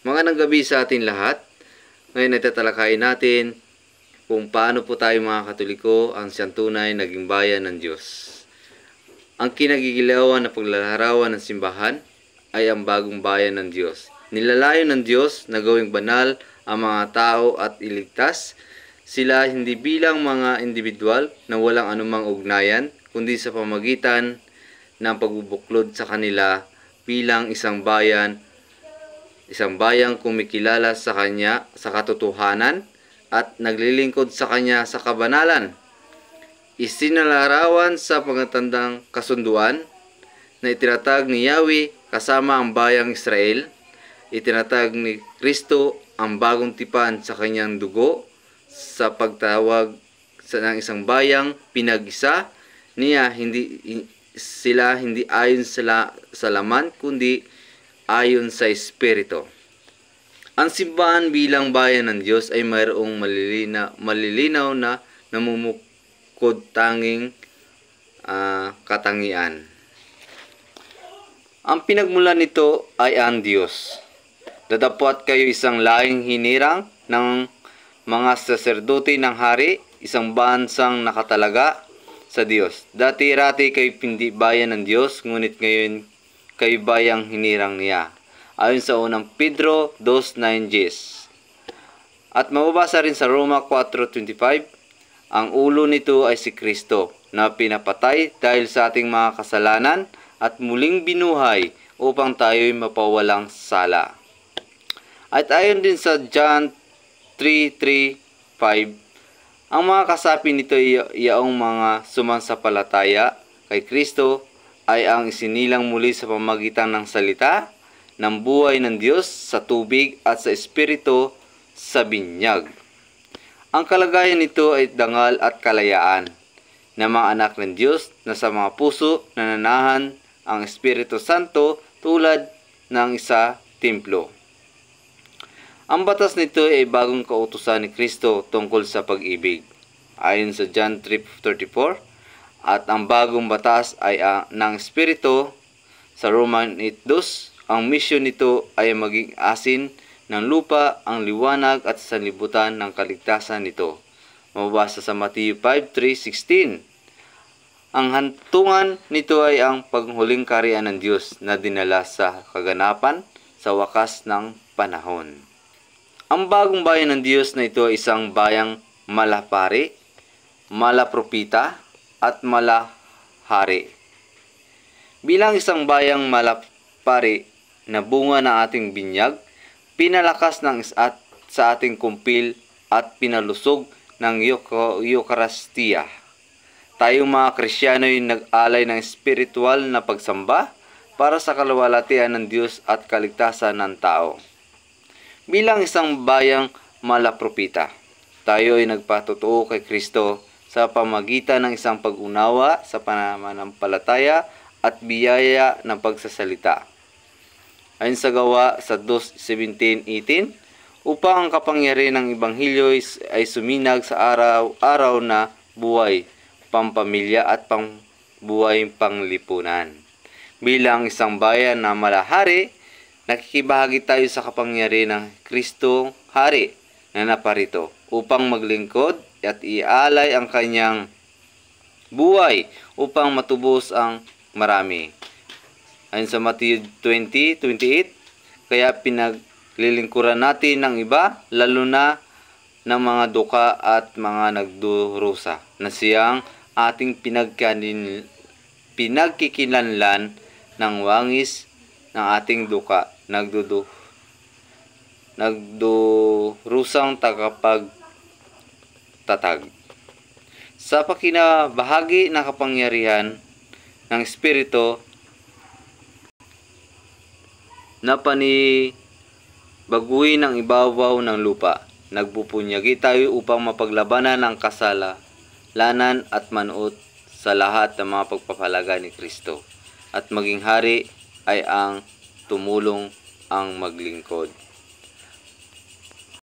Magandang gabi sa ating lahat. Ngayon ay tatalakayin natin kung paano po tayo mga Katoliko ang siyang tunay naging bayan ng Diyos. Ang kinagigilawan na paglalarawan ng simbahan ay ang bagong bayan ng Diyos. Nilalayo ng Diyos na gawing banal ang mga tao at iligtas sila hindi bilang mga individual na walang anumang ugnayan, kundi sa pamagitan ng pagbubuklod sa kanila bilang isang bayang kumikilala sa Kanya sa katotohanan at naglilingkod sa Kanya sa kabanalan. Isinalarawan sa pagatandang kasunduan na itinatag ni Yahweh kasama ang bayang Israel. Itinatag ni Kristo ang bagong tipan sa Kanyang dugo sa pagtawag ng isang bayang pinag-isa niya. Sila hindi ayon sa laman kundi ayon sa Espiritu. Ang simbahan bilang bayan ng Diyos ay mayroong malilinaw na namumukod tanging katangian. Ang pinagmulan nito ay ang Diyos. Datapwat kayo isang lahing hinirang ng mga saserdote ng hari, isang bansang nakatalaga sa Diyos. Dati-rati kayo hindi bayan ng Diyos, ngunit ngayon kayo bayang hinirang niya. Ayon sa unang Pedro 2:9. At mababasa rin sa Roma 4:25, ang ulo nito ay si Kristo na pinapatay dahil sa ating mga kasalanan at muling binuhay upang tayo'y mapawalang sala. At ayon din sa John 3:5, ang mga kasapi nito yaong mga sumansampalataya kay Kristo ay ang isinilang muli sa pamamagitan ng salita ng buhay ng Diyos sa tubig at sa Espiritu sa binyag. Ang kalagayan nito ay dangal at kalayaan na mga anak ng Diyos na sa mga puso nananahan ang Espiritu Santo tulad ng isa templo. Ang batas nito ay bagong kautusan ni Kristo tungkol sa pag-ibig. Ayon sa John 3:34, at ang bagong batas ay ng Espiritu sa Roman 8:2. Ang misyon nito ay maging asin ng lupa ang liwanag at sanlibutan ng kaligtasan nito. Mababasa sa Matthew 5:3-16. Ang hantungan nito ay ang paghuling kaharian ng Diyos na dinala sa kaganapan sa wakas ng panahon. Ang bagong bayan ng Diyos na ito ay isang bayang malapari, malapropita, at malahari. Bilang isang bayang malapari na bunga ng ating binyag, pinalakas sa ating kumpil at pinalusog ng Eucharistia. Tayong mga Kristyano ay nag-alay ng espiritual na pagsamba para sa kaluwalhatian ng Diyos at kaligtasan ng tao. Bilang isang bayang malapropita, tayo ay nagpatotoo kay Kristo sa pamagitan ng isang pag-unawa sa pananampalataya at biyaya ng pagsasalita. Ayon sa Gawa sa 2:17-18, upang ang kapangyarihan ng Ebanghelyo ay suminag sa araw-araw na buhay, pampamilya at pangbuhay panglipunan. Bilang isang bayan na malahari, nakikibahagi tayo sa kapangyarihan ng Kristong Hari na naparito upang maglingkod at ialay ang kanyang buhay upang matubos ang marami. Ayon sa Matthew 20:28, kaya pinaglilingkuran natin ng iba, lalo na ng mga duka at mga nagdurusa, na siyang ating pinagkikinlanlan ng wangis ng ating duka, nagdurusang tagapagtatag. Sa pakinabahagi ng kapangyarihan ng Espiritu na panibaguhin ang ibabaw ng lupa, nagpupunyagi tayo upang mapaglabanan ang kasalanan at manuot sa lahat ng mga pagpapalaga ni Kristo, at maging hari ay ang tumulong ang maglingkod.